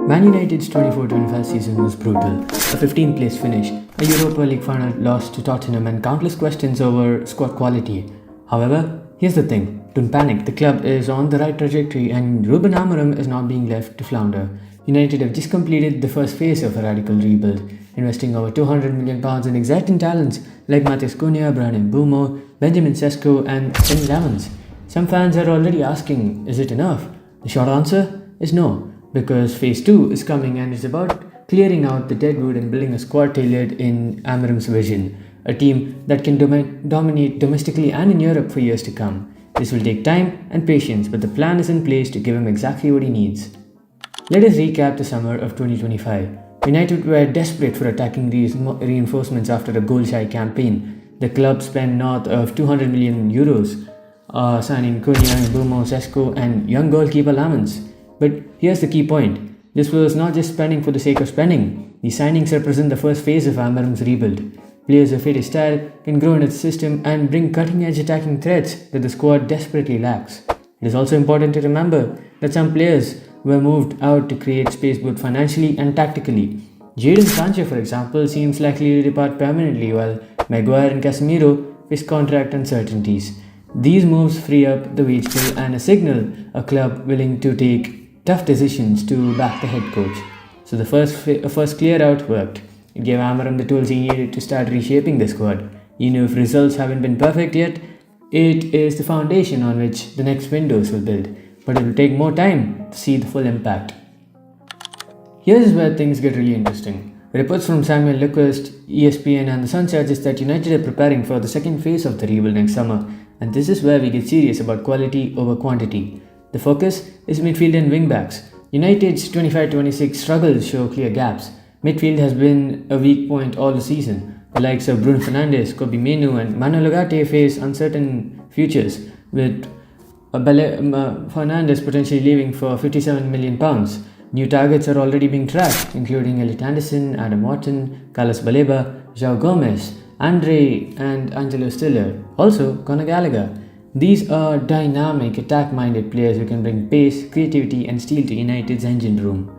Man United's 24-25 season was brutal. A 15th place finish, a Europa League final loss to Tottenham, and countless questions over squad quality. However, here's the thing. Don't panic, the club is on the right trajectory and Ruben Amorim is not being left to flounder. United have just completed the first phase of a radical rebuild, investing over £200 million in exciting talents like Matheus Cunha, Bryan Mbeumo, Benjamin Sesko, and Finn Lamons. Some fans are already asking, is it enough? The short answer is no, because phase 2 is coming and it's about clearing out the deadwood and building a squad tailored in Amorim's vision, a team that can dominate domestically and in Europe for years to come. This will take time and patience, but the plan is in place to give him exactly what he needs. Let us recap the summer of 2025. United were desperate for attacking these reinforcements after a goal-shy campaign. The club spent north of €200 million signing Cunha, Mbeumo, Sesko, and young goalkeeper Lamons. But here's the key point. This was not just spending for the sake of spending. These signings represent the first phase of Amorim's rebuild. Players who fit his style can grow in its system and bring cutting-edge attacking threats that the squad desperately lacks. It is also important to remember that some players were moved out to create space both financially and tactically. Jadon Sancho, for example, seems likely to depart permanently, while Maguire and Casemiro face contract uncertainties. These moves free up the wage bill and signal a club willing to take tough decisions to back the head coach. So the first clear out worked. It gave Amorim the tools he needed to start reshaping the squad. Even if results haven't been perfect yet, it is the foundation on which the next windows will build. But it will take more time to see the full impact. Here's where things get really interesting. Reports from Samuel Lucas, ESPN, and the Sun suggest that United are preparing for the second phase of the rebuild next summer. And this is where we get serious about quality over quantity. The focus is midfield and wingbacks. United's 25-26 struggles show clear gaps. Midfield has been a weak point all the season. The likes of Bruno Fernandes, Kobbie Mainoo, and Manuel Ugarte face uncertain futures, with Fernandes potentially leaving for £57 million. New targets are already being tracked, including Elliot Anderson, Adam Wharton, Carlos Baleba, João Gomes, Andre and Angelo Stiller, also Conor Gallagher. These are dynamic, attack-minded players who can bring pace, creativity and steel to United's engine room.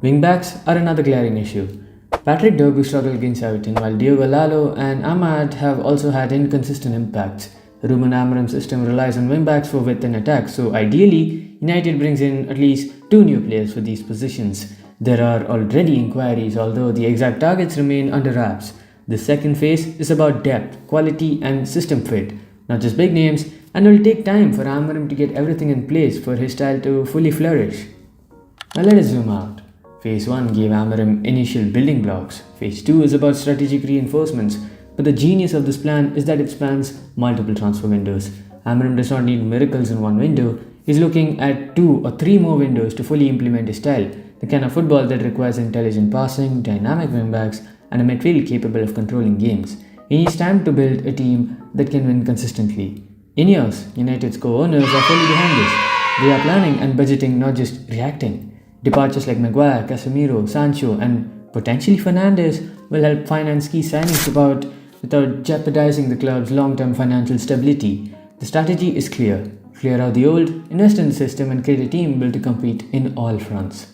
Wingbacks are another glaring issue. Patrick Dogu struggled against Everton, while Diogo Lalo and Ahmad have also had inconsistent impacts. Ruben Amorim's system relies on wingbacks for width and attack, so ideally, United brings in at least 2 new players for these positions. There are already inquiries, although the exact targets remain under wraps. The second phase is about depth, quality and system fit, not just big names, and it will take time for Amorim to get everything in place for his style to fully flourish. Now let us zoom out. Phase 1 gave Amorim initial building blocks. Phase 2 is about strategic reinforcements, but the genius of this plan is that it spans multiple transfer windows. Amorim does not need miracles in one window. He's looking at 2 or 3 more windows to fully implement his style, the kind of football that requires intelligent passing, dynamic wingbacks, and a midfield capable of controlling games. He needs time to build a team that can win consistently. INEOS, United's co-owners, are fully behind this. They are planning and budgeting, not just reacting. Departures like Maguire, Casemiro, Sancho, and potentially Fernandes will help finance key signings without jeopardizing the club's long-term financial stability. The strategy is clear. Clear out the old, invest in the system, and create a team built to compete in all fronts.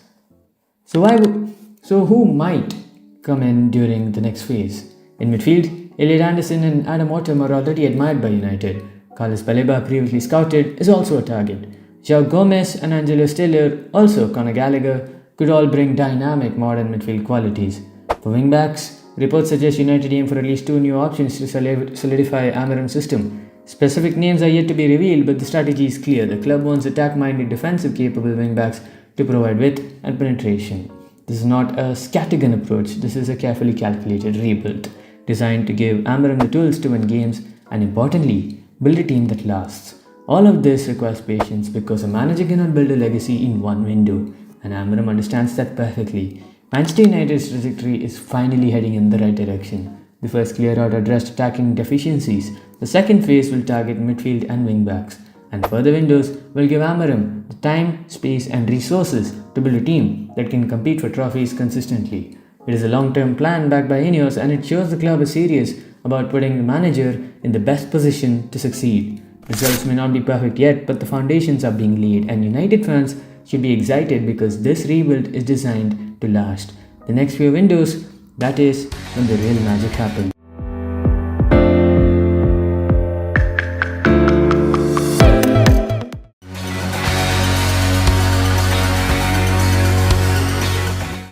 So who might come in during the next phase? In midfield, Elliot Anderson and Adam Wharton are already admired by United. Carlos Baleba, previously scouted, is also a target. João Gomes and Angelo Stiller, also Conor Gallagher, could all bring dynamic modern midfield qualities. For wingbacks, reports suggest United aim for at least 2 new options to solidify Amorim's system. Specific names are yet to be revealed, but the strategy is clear. The club wants attack-minded, defensive-capable wingbacks to provide width and penetration. This is not a scattergun approach. This is a carefully calculated rebuild, designed to give Amorim the tools to win games and, importantly, build a team that lasts. All of this requires patience because a manager cannot build a legacy in one window, and Amorim understands that perfectly. Manchester United's trajectory is finally heading in the right direction. The first clear out addressed attacking deficiencies. The second phase will target midfield and wingbacks, and further windows will give Amorim the time, space and resources to build a team that can compete for trophies consistently. It is a long-term plan backed by INEOS, and it shows the club is serious about putting the manager in the best position to succeed. Results may not be perfect yet, but the foundations are being laid, and United fans should be excited because this rebuild is designed to last. The next few windows, that is when the real magic happens.